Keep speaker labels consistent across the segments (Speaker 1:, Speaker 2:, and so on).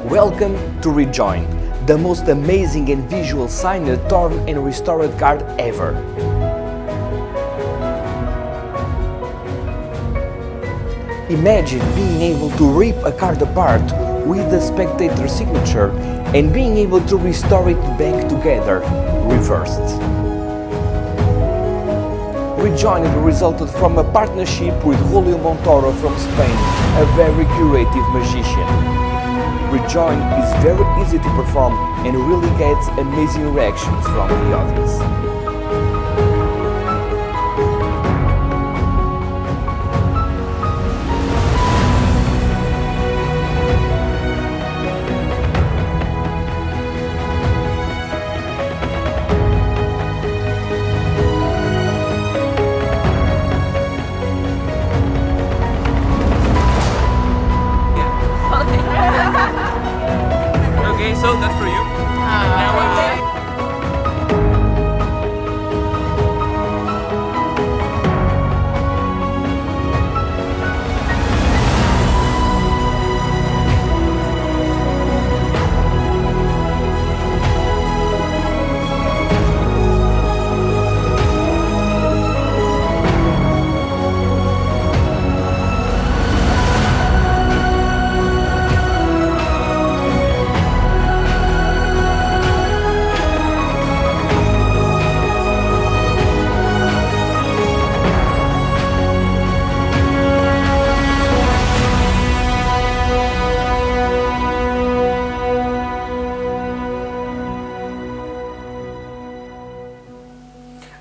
Speaker 1: Welcome to Rejoined, the most amazing and visual signed, torn and restored card ever. Imagine being able to rip a card apart with the spectator signature and being able to restore it back together, reversed. Rejoined resulted from a partnership with Julio Montoro from Spain, a very creative magician. Rejoined is very easy to perform and really gets amazing reactions from the audience.
Speaker 2: Okay, so that's for you. Now I will.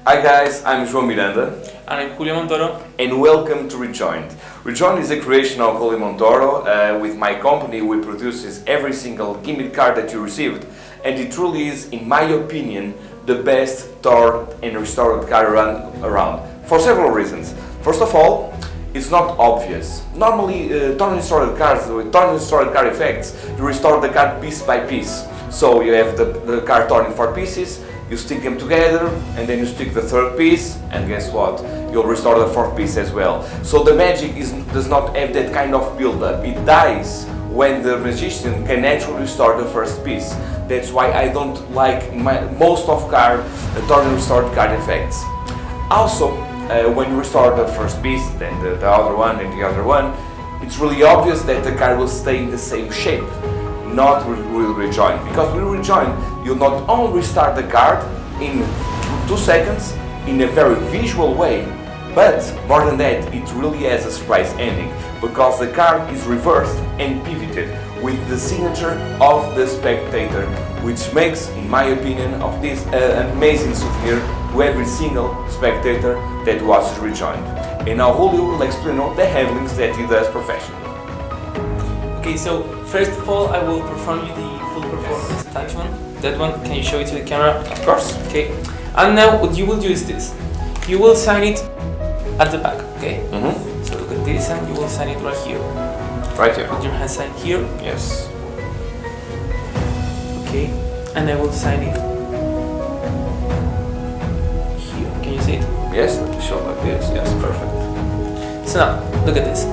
Speaker 3: Hi guys, I'm João Miranda
Speaker 2: And I'm Julio Montoro.
Speaker 3: and welcome to Rejoined. Rejoined is a creation of Julio Montoro. With my company we produces every single gimmick card that you received, and it truly is, in my opinion, the best torn and restored card around for several reasons. First of all, it's not obvious. Normally torn and restored cards with torn and restored card effects, you restore the card piece by piece. So you have the card torn in 4 pieces, you stick them together, and then you stick the 3rd piece, and guess what? You'll restore the 4th piece as well. So the magic does not have that kind of build-up. It dies when the magician can actually restore the 1st piece. That's why I don't like most of torn and restored card effects. Also, when you restore the 1st piece, then the other one and the other one, it's really obvious that the card will stay in the same shape. Not will rejoin, because with rejoin you not only restart the card in 2 seconds in a very visual way, but more than that, it really has a surprise ending, because the card is reversed and pivoted with the signature of the spectator, which makes, in my opinion, of this amazing souvenir to every single spectator that watches Rejoined. And now Julio will explain all the handlings that he does professionally.
Speaker 2: Okay, so first of all, I will perform you the full performance attachment. That one, can you show it to the camera?
Speaker 3: Of course.
Speaker 2: Okay. And now what you will do is this. You will sign it at the back, okay? So look at this and you will sign it right here.
Speaker 3: Right here.
Speaker 2: Put your hand sign here,
Speaker 3: Yes.
Speaker 2: okay? And I will sign it here. Can you see it?
Speaker 3: Yes, let me show like this. Yes, perfect.
Speaker 2: So now, look at this.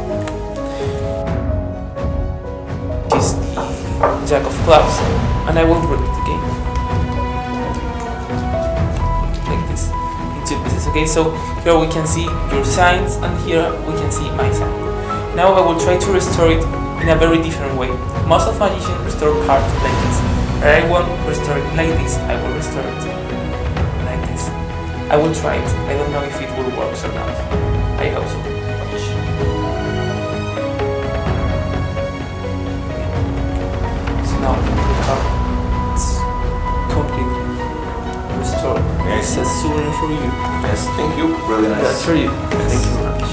Speaker 2: This is the Jack of Clubs, and I will rip it, okay? Like this, in 2 pieces, okay? So here we can see your signs, and here we can see my sign. Now I will try to restore it in a very different way. Most of magicians restore cards like this, but I won't restore it like this. I will restore it like this. I will try it. I don't know if it will work or not. I hope so. Now the card is completely restored.
Speaker 3: Yes.
Speaker 2: It's a souvenir for you.
Speaker 3: Yes, thank you. Really nice.
Speaker 2: That's for you. Thank you very much.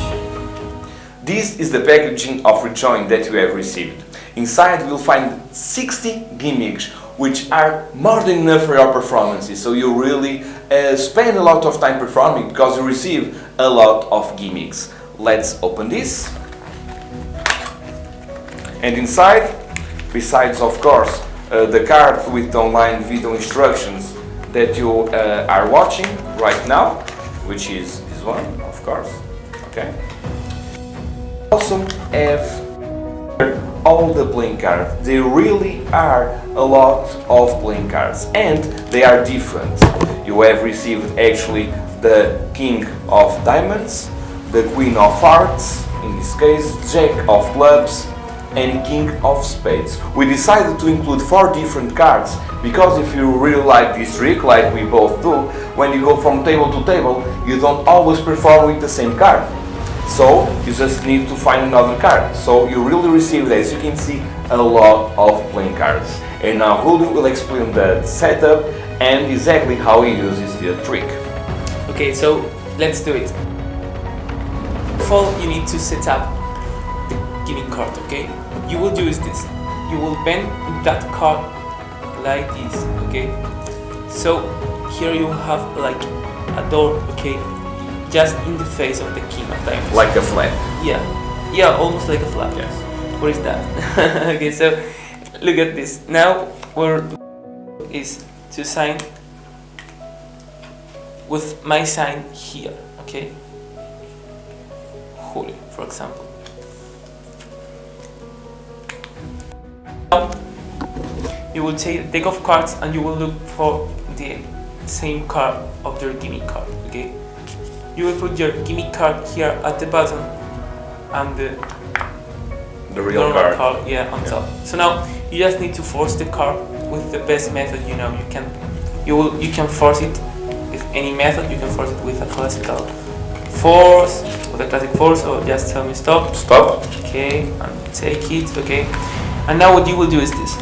Speaker 3: This is the packaging of Rejoined that you have received. Inside you'll find 60 gimmicks, which are more than enough for your performances. So you really spend a lot of time performing because you receive a lot of gimmicks. Let's open this. And inside, besides of course the card with the online video instructions that you are watching right now, which is this one, of course. Okay. Also have all the playing cards. There really are a lot of playing cards and they are different. You have received actually the King of Diamonds, the Queen of Hearts, in this case, Jack of Clubs and King of Spades. We decided to include 4 different cards because if you really like this trick, like we both do, when you go from table to table, you don't always perform with the same card. So you just need to find another card. So you really received, as you can see, a lot of playing cards. And now Julio will explain the setup and exactly how he uses the trick.
Speaker 2: Okay, so let's do it. First of all, you need to set up the gimmick card, okay? What you will do is this. You will bend that card like this, okay? So here you have like a door, okay? Just in the face of the King of Diamonds.
Speaker 3: Like a flag.
Speaker 2: Yeah, almost like a flag.
Speaker 3: Yes.
Speaker 2: What is that? Okay, so look at this. Now where is to sign with my sign here, okay? Julio, for example. Now you will take the deck of cards and you will look for the same card of your gimmick card, okay? You will put your gimmick card here at the bottom and
Speaker 3: The real
Speaker 2: normal
Speaker 3: card.
Speaker 2: yeah, on top. So now you just need to force the card with the best method you know. You can force it with any method. You can force it with a classical force, with a classic force, or just tell me stop.
Speaker 3: Stop.
Speaker 2: Okay, and take it. Okay, and now what you will do is this.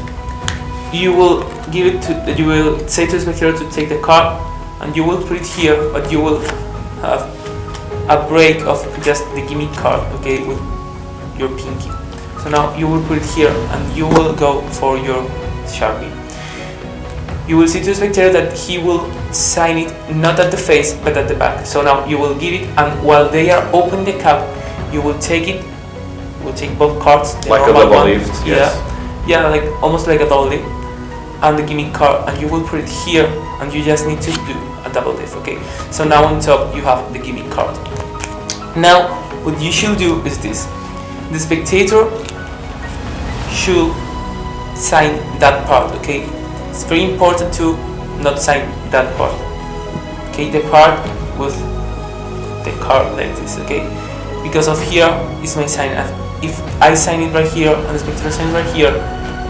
Speaker 2: You will give it to. You will say to the spectator to take the card, and you will put it here, but you will have a break of just the gimmick card, okay, with your pinky. So now you will put it here and you will go for your Sharpie. You will see to the spectator that he will sign it not at the face but at the back. So now you will give it, and while they are opening the cup, you will take it. You will take both cards, the
Speaker 3: Like a
Speaker 2: normal
Speaker 3: double
Speaker 2: one,
Speaker 3: lift, yes.
Speaker 2: Yeah, like almost like a double lift, and the gimmick card, and you will put it here, and you just need to do a double lift, okay? So now on top you have the gimmick card. Now what you should do is this. The spectator should sign that part, okay? It's very important to not sign that part, okay? The part with the card like this, okay? Because of here is my sign. If I sign it right here and the spectator sign right here,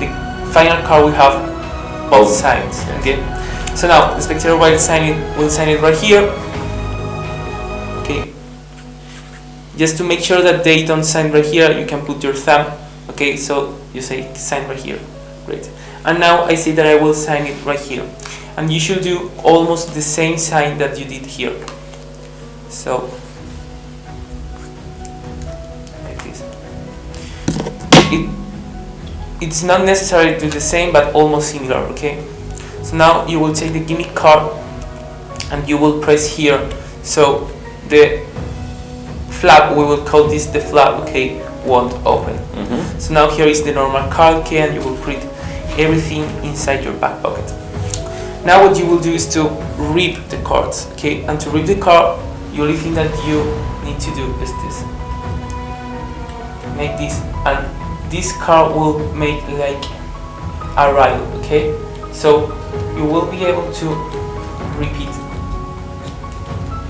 Speaker 2: the final card will have both sides, okay? So now the spectator will sign it right here, okay? Just to make sure that they don't sign right here, you can put your thumb, okay? So you say sign right here, great. And now I say that I will sign it right here, and you should do almost the same sign that you did here. So like this. It's not necessary to do the same, but almost similar, okay? So now you will take the gimmick card and you will press here. So the flap, we will call this the flap, okay, won't open. So now here is the normal card, okay, and you will put everything inside your back pocket. Now what you will do is to rip the cards, okay? And to rip the card, the only thing that you need to do is this. Make this, and this card will make like a rail, okay? So you will be able to repeat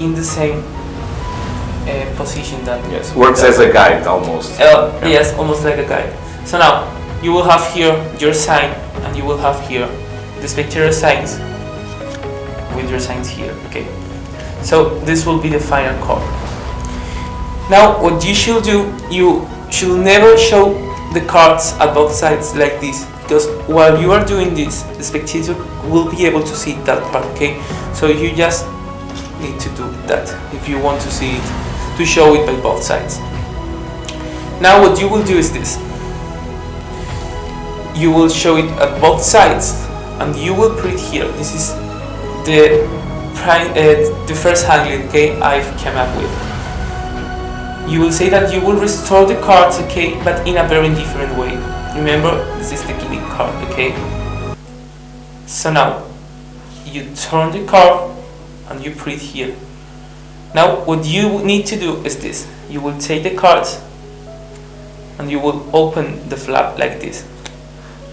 Speaker 2: in the same position that
Speaker 3: Yes, works as a guide almost.
Speaker 2: Yes, almost like a guide. So now you will have here your sign, and you will have here the spectator signs with your signs here, okay? So this will be the final card. Now what you should do, you should never show the cards at both sides like this, because while you are doing this, the spectator will be able to see that part, okay? So you just need to do that if you want to see it, to show it by both sides. Now what you will do is this. You will show it at both sides, and you will put it here. This is the first handling, okay, I've come up with. You will say that you will restore the cards, okay, but in a very different way. Remember, this is the gimmick card, okay? So now you turn the card and you put it here. Now what you need to do is this. You will take the cards and you will open the flap like this.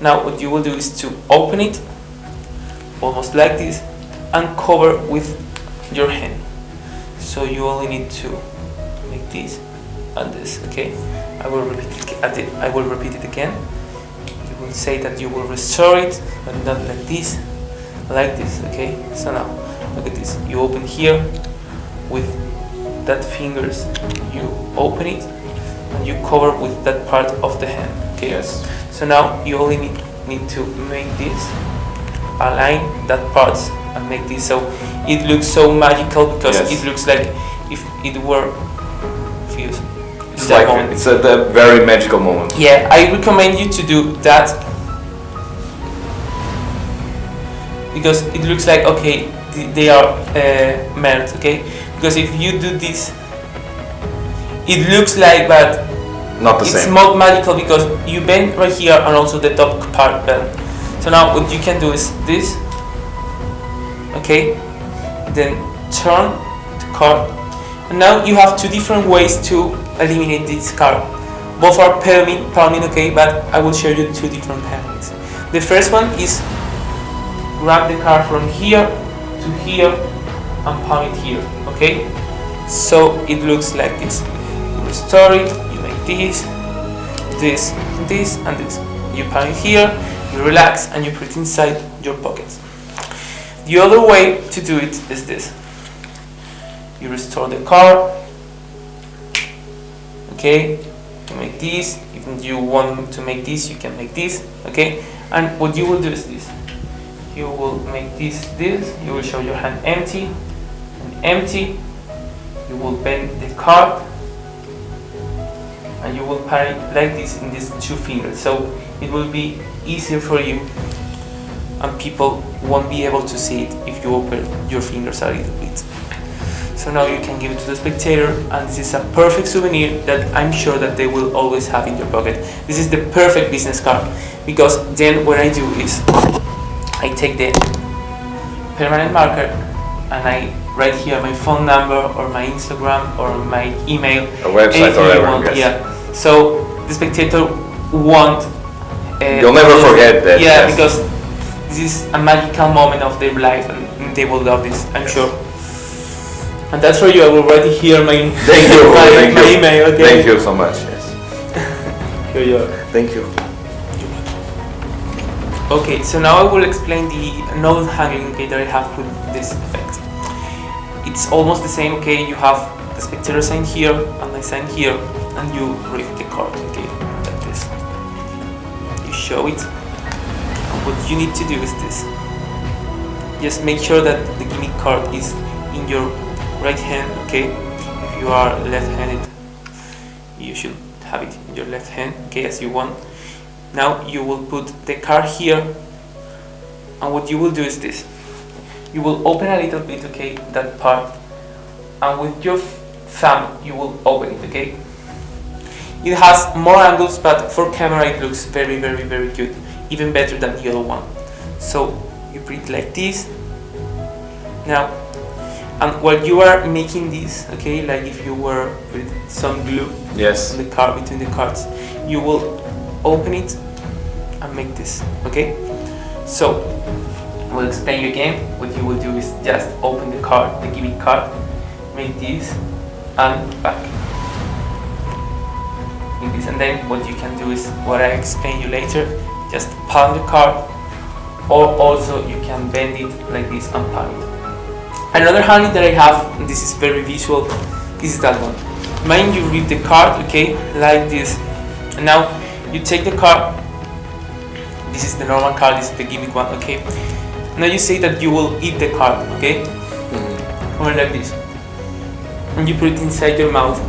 Speaker 2: Now what you will do is to open it almost like this and cover with your hand. So you only need to make this and this, okay? I will repeat it again. You will say that you will restore it, but not like this, okay? So now, look at this. You open here with that fingers. You open it and you cover with that part of the hand, okay?
Speaker 3: Yes.
Speaker 2: So now you only need to make this, align that part and make this so it looks so magical, because
Speaker 3: Yes.
Speaker 2: it looks like if it were fused.
Speaker 3: It's like it's a very magical moment.
Speaker 2: Yeah, I recommend you to do that because it looks like, okay, they are melt, okay? Because if you do this, it looks like, but
Speaker 3: Not the
Speaker 2: it's
Speaker 3: same.
Speaker 2: not magical because you bend right here and also the top part bend. So now what you can do is this, okay? Then turn the card, and now you have two different ways to eliminate this card. Both are palming, okay? But I will show you two different palmings. The first one is grab the card from here to here and palm it here, okay? So it looks like this. You restore it, you make this, this, this, and this. You palm it here, you relax, and you put it inside your pockets. The other way to do it is this. You restore the card, okay? You make this. If you want to make this, you can make this, okay? And what you will do is this. You will make this. You will show your hand empty and empty. You will bend the card and you will parry like this in these two fingers. So it will be easier for you and people won't be able to see it if you open your fingers a little bit. So now you can give it to the spectator, and this is a perfect souvenir that I'm sure that they will always have in your pocket. This is the perfect business card, because then what I do is I take the permanent marker and I write here my phone number or my Instagram or my email,
Speaker 3: A website
Speaker 2: anything
Speaker 3: or
Speaker 2: you
Speaker 3: whatever,
Speaker 2: want.
Speaker 3: yes.
Speaker 2: Yeah. So the spectator won't.
Speaker 3: You'll never forget that.
Speaker 2: Yeah,
Speaker 3: yes.
Speaker 2: because this is a magical moment of their life, and they will love this, I'm sure. And that's for you. I will write here my
Speaker 3: Thank you.
Speaker 2: my email. Okay.
Speaker 3: Thank you so much. Yes.
Speaker 2: Here you are.
Speaker 3: Thank you.
Speaker 2: Okay, so now I will explain the node handling, okay, that I have with this effect. It's almost the same, okay? You have the spectator sign here and my sign here, and you read the card, okay, like this. You show it, and what you need to do is this. Just make sure that the gimmick card is in your right hand, okay? If you are left-handed, you should have it in your left hand, okay, as you want. Now you will put the card here, and what you will do is this. You will open a little bit, okay, that part, and with your thumb you will open it, okay? It has more angles, but for camera it looks very, very, very good, even better than the other one. So you put it like this. Now, and while you are making this, okay, like if you were with some glue,
Speaker 3: Yes.
Speaker 2: on the card, between the cards, you will open it and make this, okay? So I will explain you again. What you will do is just open the card, the gimmick card, make this and back, make this, and then what you can do is what I explain you later. Just palm the card, or also you can bend it like this and palm it. Another handling that I have, and this is very visual, this is that one. Mine, you read the card, okay, like this, and now you take the card. This is the normal card, this is the gimmick one, okay. Now you say that you will eat the card, okay, or like this, and you put it inside your mouth,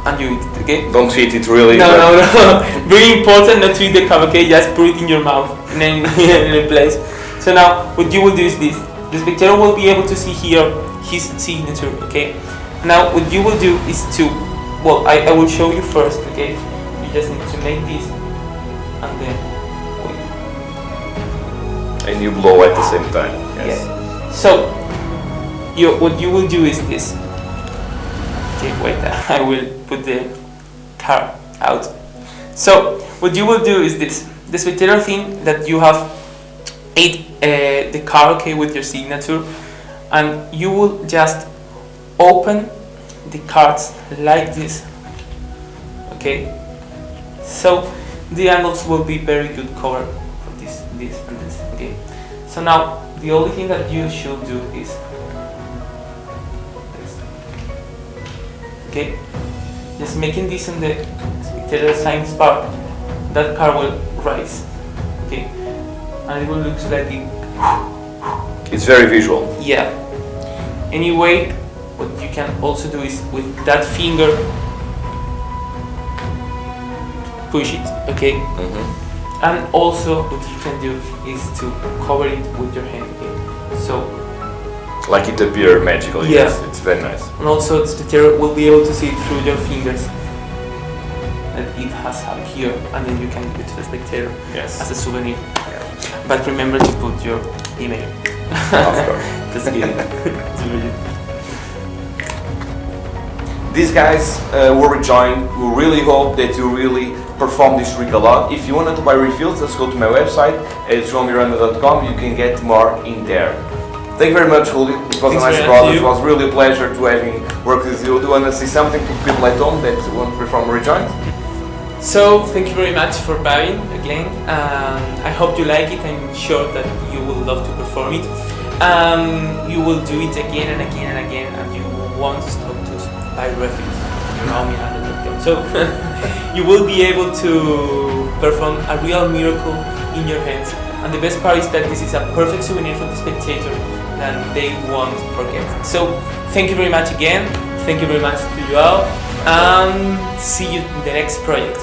Speaker 2: and you eat it, okay.
Speaker 3: Don't eat it really.
Speaker 2: No,
Speaker 3: but-
Speaker 2: no. Very important not to eat the card, okay. Just put it in your mouth and then in a place. So now what you will do is this. The spectator will be able to see here his signature, okay. Now what you will do is to, well, I will show you first, okay. You just need to make this and then wait.
Speaker 3: And you blow at the same time. Yes.
Speaker 2: Yeah. So what you will do is this. Okay, wait. I will put the car out. So what you will do is this: the spectator thing that you have the car, okay, with your signature, and you will just open the cards like this, okay. So the angles will be very good cover for this and this, okay. So now the only thing that you should do is this, okay, just making this in the spectator signs part. That card will rise, okay, and it will look like it.
Speaker 3: It's very visual.
Speaker 2: Yeah. Anyway, what you can also do is with that finger push it, okay? And also what you can do is to cover it with your hand, okay? So
Speaker 3: Like it appeared magically.
Speaker 2: Yeah.
Speaker 3: Yes, it's very nice.
Speaker 2: and also the spectator will be able to see it through your fingers that it has appeared, and then you can give it to the spectator
Speaker 3: Yes.
Speaker 2: as a souvenir. But remember to put your email.
Speaker 3: Of course.
Speaker 2: Just kidding. It's really-
Speaker 3: These guys were Rejoined. We really hope that you really perform this trick a lot. If you wanted to buy refills, just go to my website at joaomiranda.com. You can get more in there. Thank you very much, Julio. It was
Speaker 2: Thanks
Speaker 3: a nice
Speaker 2: very much to
Speaker 3: product. It
Speaker 2: you.
Speaker 3: was really a pleasure to having worked with you. Do you want to say something to people at home that want to perform Rejoined?
Speaker 2: So thank you very much for buying again. I hope you like it. I'm sure that you will love to perform it. You will do it again and again and again, and you won't stop to buy reference. So you will be able to perform a real miracle in your hands. And the best part is that this is a perfect souvenir for the spectator that they won't forget. So thank you very much again. Thank you very much to you all. And see you in the next project.